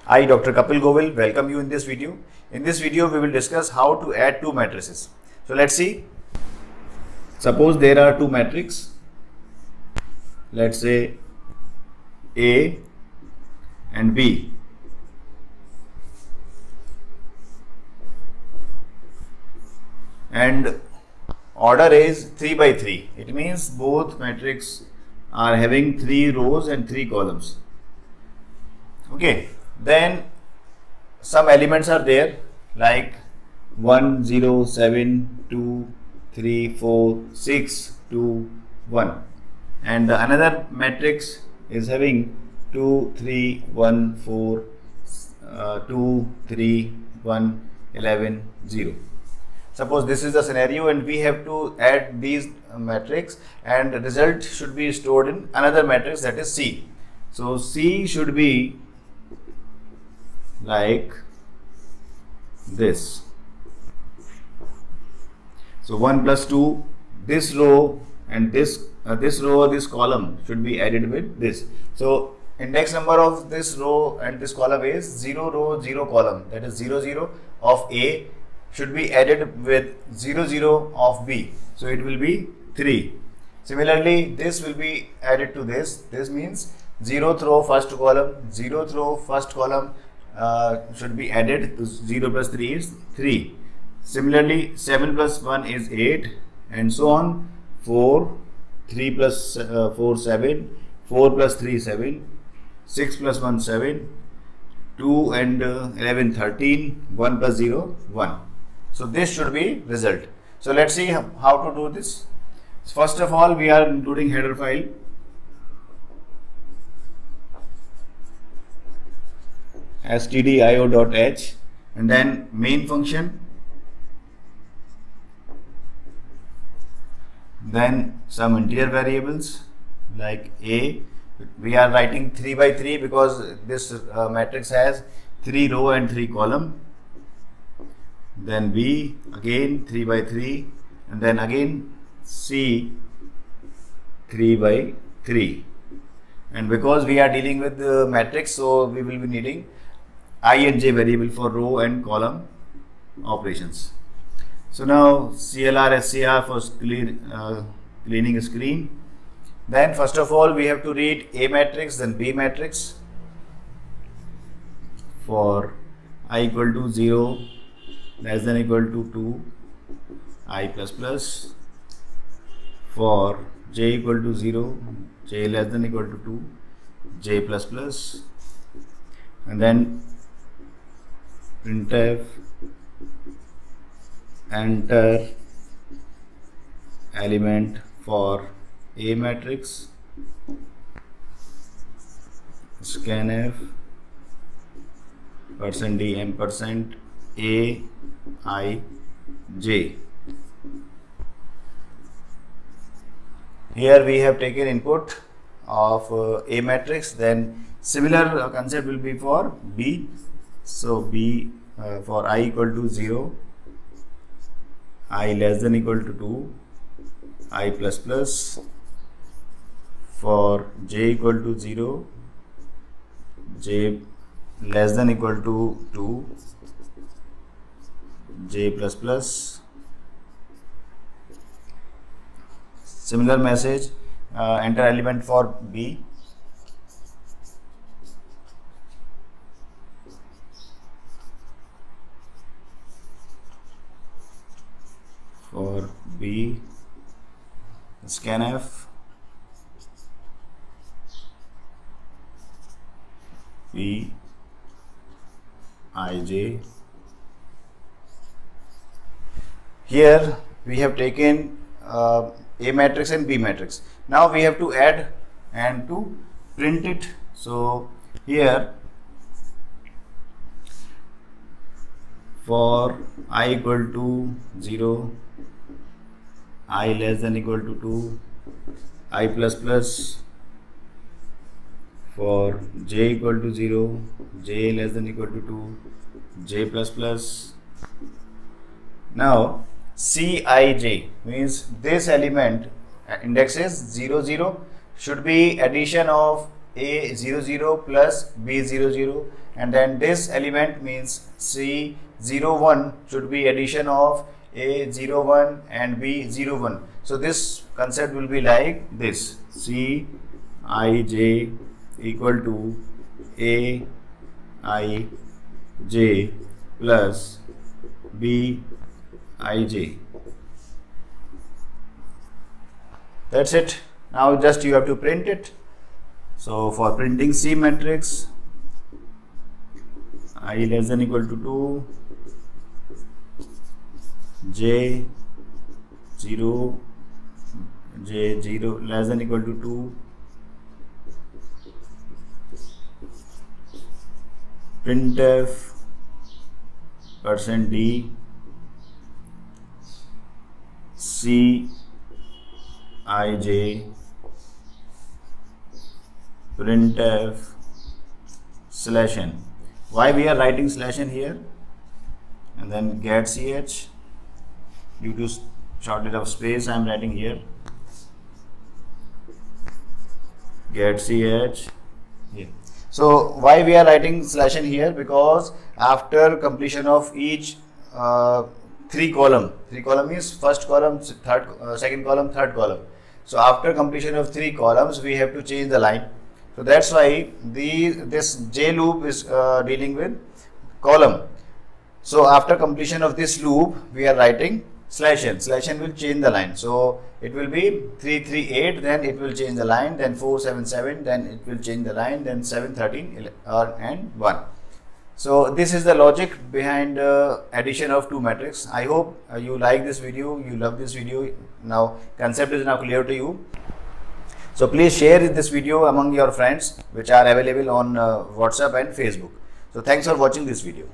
I, Dr. Kapil Govil, welcome you in this video. In this video, we will discuss how to add two matrices. So let's see. Suppose there are two matrices. Let's say A and B. And order is 3 by 3. It means both matrices are having 3 rows and 3 columns. Okay, then some elements are there like 1, 0, 7, 2, 3, 4, 6, 2, 1, and another matrix is having 2, 3, 1, 4, 2, 3, 1, 11, 0. Suppose this is the scenario and we have to add these matrix, and the result should be stored in another matrix, that is C. So C should be like this. So 1 plus 2, this row and this row or this column should be added with this. So index number of this row and this column is 0 row 0 column, that is 0 0 of A should be added with 0 0 of B. So it will be 3. Similarly, this will be added to this. This means 0th row first column, 0th row first column should be added to 0 plus 3 is 3. Similarly, 7 plus 1 is 8, and so on. 4, 3 plus 4, 7, 4 plus 3, 7, 6 plus 1, 7, 2 and 11, 13, 1 plus 0, 1. So this should be result. So let's see how to do this. First of all, we are including header file. stdio.h, and then main function, then some integer variables like A. We are writing 3 by 3 because this matrix has 3 row and 3 column. Then B, again 3 by 3, and then again C 3 by 3. And because we are dealing with the matrix, so we will be needing I and j variable for row and column operations. So now CLR SCR for cleaning screen. Then first of all we have to read A matrix, then B matrix for I equal to 0 less than equal to 2 I plus plus, for j equal to 0 j less than equal to 2 j plus plus, and then printf enter element for A matrix, scanf %d ampersand A I j. Here we have taken input of A matrix. Then similar concept will be for B. So B for I equal to 0 I less than equal to 2 I plus plus, for j equal to 0 j less than equal to 2 j plus plus. Similar message, enter element for B. For B, scanf P I j. Here we have taken A matrix and B matrix. Now we have to add and to print it. So here for I equal to 0 I less than equal to 2 I plus plus, for j equal to 0 j less than equal to 2 j plus plus. Now Cij means this element index is 0 0 should be addition of A00 plus B00, and then this element means C01 should be addition of A01 and B01. So this concept will be like this: Cij equal to Aij plus Bij. That's it. Now just you have to print it. So for printing C matrix, I less than equal to 2, J0 less than equal to 2, printf %d Cij printf /n. Why we are writing /n here? And then get ch, due to shortage of space I am writing here, get ch here. So why we are writing /n here? Because after completion of each three column is first column, second column, third column. So after completion of 3 columns, we have to change the line. So that's why this J loop is dealing with column. So after completion of this loop, we are writing /n. /n will change the line. So it will be 338, then it will change the line, then 477, then it will change the line, then 713 and 1. So this is the logic behind addition of 2 matrices. I hope you like this video, you love this video. Now concept is now clear to you. So please share this video among your friends, which are available on WhatsApp and Facebook. So thanks for watching this video.